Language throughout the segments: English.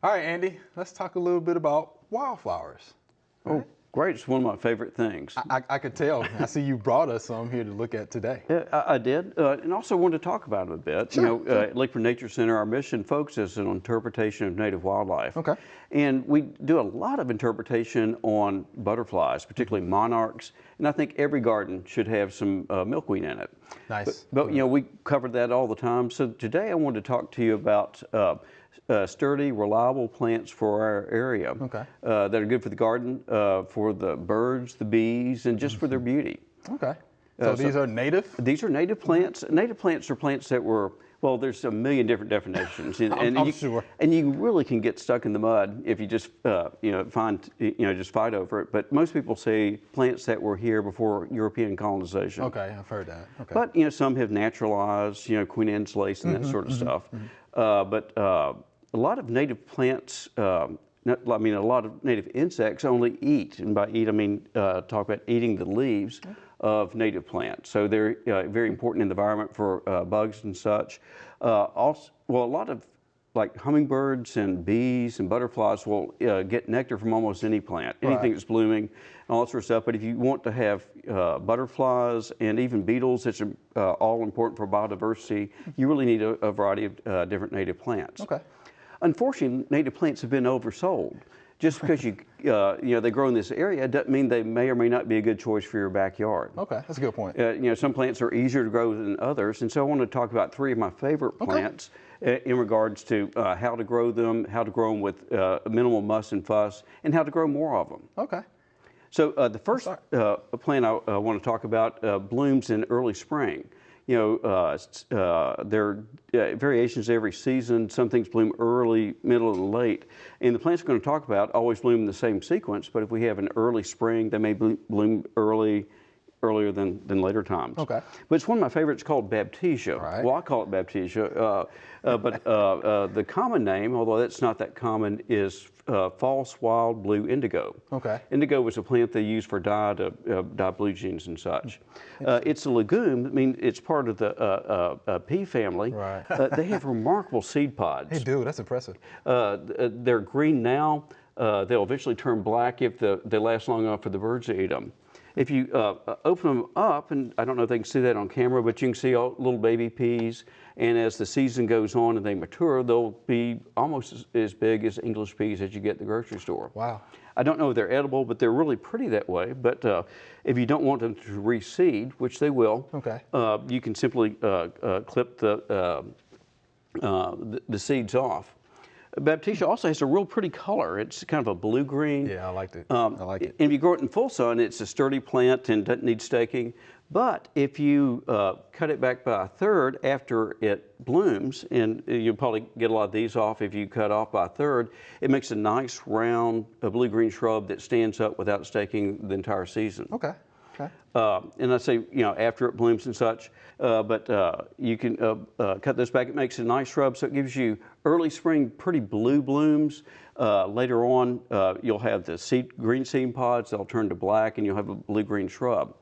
All right, Andy, let's talk a little bit about wildflowers. Oh, great. It's one of my favorite things. I could tell. I see you brought us some here to look at today. Yeah, I did, and also wanted to talk about it a bit. Sure, sure. At Lichterman Nature Center, our mission focuses on interpretation of native wildlife. Okay. And we do a lot of interpretation on butterflies, particularly monarchs, and I think every garden should have some milkweed in it. Nice. But we cover that all the time. So today I wanted to talk to you about sturdy, reliable plants for our area. Okay. That are good for the garden, for the birds, the bees, and just for their beauty. Okay. So these are native? These are native plants. Native plants are plants that were, well, there's a million different definitions. I'm sure. And you really can get stuck in the mud if you just, just fight over it. But most people say plants that were here before European colonization. Okay, I've heard that. Okay. But, some have naturalized, Queen Anne's lace and that sort of stuff. But a lot of native plants, a lot of native insects only eat, and by eat I mean talk about eating the leaves of native plants. So they're very important in the environment for bugs and such. Also, well, a lot of like hummingbirds and bees and butterflies will get nectar from almost any plant, anything that's blooming, and all that sort of stuff. But if you want to have butterflies and even beetles, it's all important for biodiversity, you really need a variety of different native plants. Okay. Unfortunately, native plants have been oversold. Just because they grow in this area doesn't mean they may or may not be a good choice for your backyard. Okay, that's a good point. Some plants are easier to grow than others, and so I want to talk about three of my favorite plants in regards to how to grow them with minimal muss and fuss, and how to grow more of them. Okay. So the first plant I want to talk about blooms in early spring. There are variations every season. Some things bloom early, middle, and late. And the plants we're going to talk about always bloom in the same sequence, but if we have an early spring, they may bloom earlier than later times. Okay. But it's one of my favorites called Baptisia. Right. Well, I call it Baptisia, but the common name, although that's not that common, is false wild blue indigo. Okay. Indigo was a plant they used for dye to dye blue jeans and such. It's a legume. I mean, it's part of the pea family. Right. They have remarkable seed pods. They do. That's impressive. They're green now. They'll eventually turn black if they last long enough for the birds to eat them. If you open them up, and I don't know if they can see that on camera, but you can see all little baby peas, and as the season goes on and they mature, they'll be almost as big as English peas that you get at the grocery store. Wow. I don't know if they're edible, but they're really pretty that way. But if you don't want them to reseed, which they will, you can simply clip the seeds off. Baptisia also has a real pretty color. It's kind of a blue-green. Yeah, I liked it. I like it. And if you grow it in full sun, it's a sturdy plant and doesn't need staking. But if you cut it back by a third after it blooms, and you'll probably get a lot of these off if you cut off by a third, it makes a nice round blue-green shrub that stands up without staking the entire season. Okay. Okay. And I say, after it blooms and such, but you can cut this back. It makes a nice shrub, so it gives you early spring pretty blue blooms. Later on, you'll have the green seed pods. They'll turn to black, and you'll have a blue-green shrub.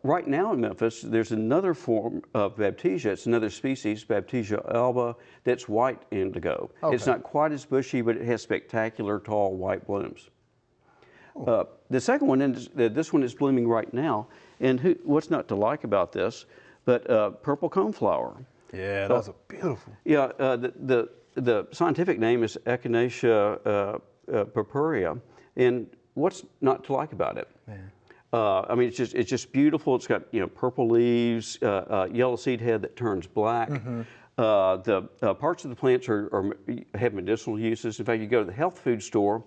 Right now in Memphis, there's another form of Baptisia. It's another species, Baptisia Elba, that's white indigo. Okay. It's not quite as bushy, but it has spectacular tall white blooms. The second one, and this one is blooming right now, and what's not to like about this, but purple coneflower. Yeah, those are beautiful. Yeah, the scientific name is Echinacea Purpurea, and what's not to like about it? Man. It's just beautiful. It's got purple leaves, yellow seed head that turns black. The parts of the plants have medicinal uses. In fact, you go to the health food store.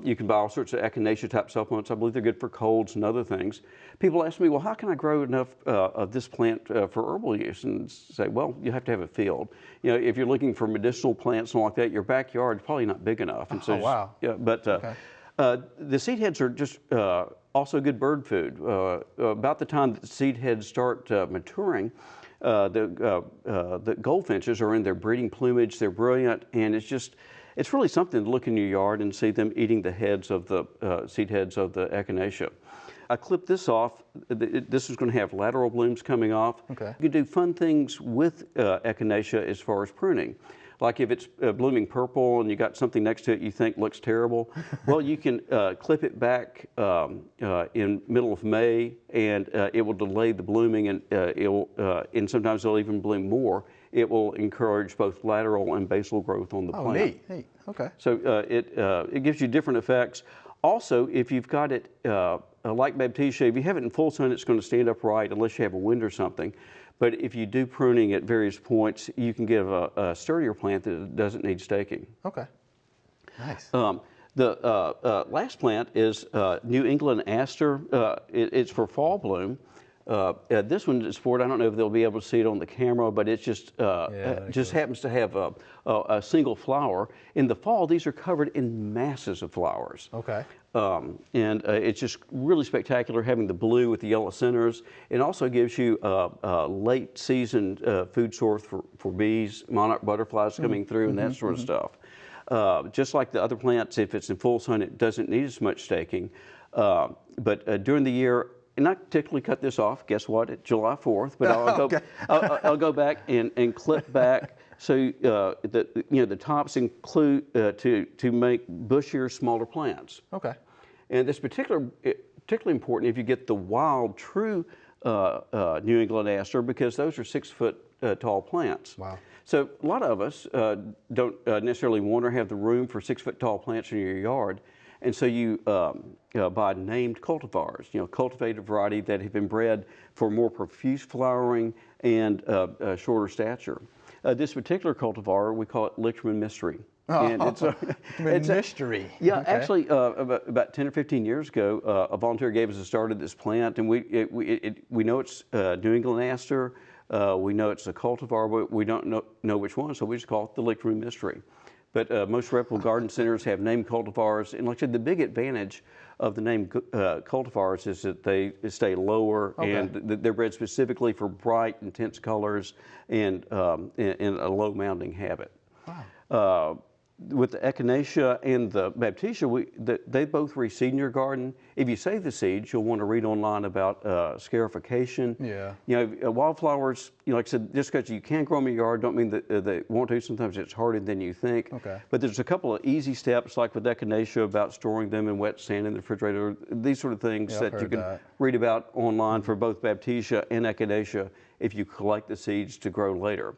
You can buy all sorts of echinacea type supplements. I believe they're good for colds and other things. People ask me, well, how can I grow enough of this plant for herbal use? And say, well, you have to have a field. If you're looking for medicinal plants and like that, your backyard is probably not big enough. And so wow. Yeah, but the seed heads are just also good bird food. About the time that the seed heads start maturing, the goldfinches are in their breeding plumage. They're brilliant, and it's really something to look in your yard and see them eating the heads of the seed heads of the echinacea. I clipped this off. This is going to have lateral blooms coming off. Okay. You can do fun things with echinacea as far as pruning. Like if it's blooming purple and you got something next to it you think looks terrible, well, you can clip it back in middle of May, and it will delay the blooming, and and sometimes it'll even bloom more. It will encourage both lateral and basal growth on the plant. Oh, neat. Okay. So it gives you different effects. Also, if you've got it like Baptisia, if you have it in full sun, it's going to stand upright unless you have a wind or something. But if you do pruning at various points, you can give a sturdier plant that doesn't need staking. Okay. Nice. The last plant is New England Aster. It's for fall bloom. This one is for, I don't know if they'll be able to see it on the camera, but it's just happens to have a single flower. In the fall, these are covered in masses of flowers. Okay. And it's just really spectacular having the blue with the yellow centers. It also gives you a late season food source for bees, monarch butterflies coming through, and that sort of stuff. Just like the other plants, if it's in full sun, it doesn't need as much staking. But during the year, and I typically cut this off, guess what, at July 4th, but I'll go back and clip back so the tops include to make bushier, smaller plants. Okay. And this particularly important if you get the wild, true New England Aster, because those are 6 foot tall plants. Wow. So a lot of us don't necessarily want or have the room for 6 foot tall plants in your yard. And so you buy named cultivars, cultivated variety that have been bred for more profuse flowering and shorter stature. This particular cultivar, we call it Lichterman Mystery. And it's mystery. Yeah, okay. Actually, about 10 or 15 years ago, a volunteer gave us a start of this plant, and we know it's New England Aster. We know it's a cultivar, but we don't know which one, so we just call it the Lichterman Mystery. But most reputable garden centers have named cultivars, and like I said, the big advantage of the named cultivars is that they stay lower, and they're bred specifically for bright, intense colors and a low mounding habit. Wow. With the Echinacea and the Baptisia, they both reseed in your garden. If you save the seeds, you'll want to read online about scarification. Yeah. Wildflowers, like I said, just because you can grow them in your yard don't mean that they want to. Sometimes it's harder than you think. Okay. But there's a couple of easy steps, like with Echinacea, about storing them in wet sand in the refrigerator. These sort of things that you can read about online for both Baptisia and Echinacea if you collect the seeds to grow later.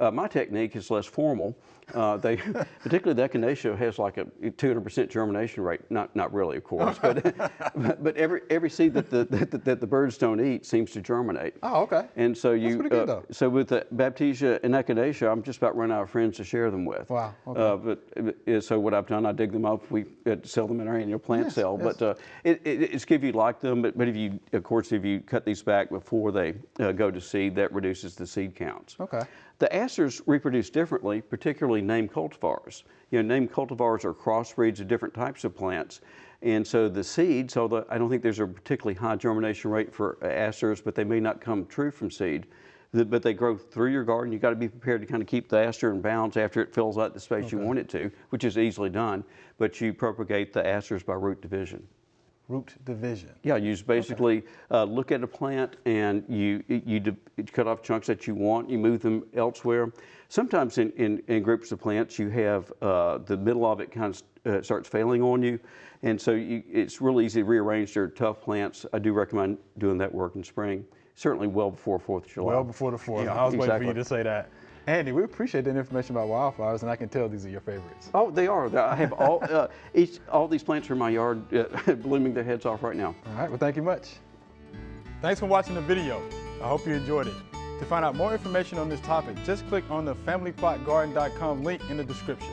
My technique is less formal. Particularly the Echinacea has like a 200% germination rate. Not really, of course, but every seed that the birds don't eat seems to germinate. Oh, okay. And so That's pretty good, though. So with the Baptisia and Echinacea, I'm just about running out of friends to share them with. Wow. Okay. So what I've done, I dig them up. We sell them in our annual plant sale. Yes. But it's if you like them. But if you cut these back before they go to seed, that reduces the seed counts. Okay. The asters reproduce differently, particularly named cultivars. Named cultivars are crossbreeds of different types of plants. And so the seeds, although I don't think there's a particularly high germination rate for asters, but they may not come true from seed, but they grow through your garden. You've got to be prepared to kind of keep the aster in bounds after it fills out the space you want it to, which is easily done. But you propagate the asters by root division. Root division. Yeah, you just basically look at a plant and you cut off chunks that you want, you move them elsewhere. Sometimes in groups of plants you have the middle of it kind of starts failing on you, and so it's really easy to rearrange their tough plants. I do recommend doing that work in spring, certainly well before 4th of July. Well before the 4th. Yeah, I was waiting for exactly. you to say that. Andy, we appreciate that information about wildflowers, and I can tell these are your favorites. Oh, they are. I have all these plants are in my yard blooming their heads off right now. All right, well, thank you much. Thanks for watching the video. I hope you enjoyed it. To find out more information on this topic, just click on the familyplotgarden.com link in the description.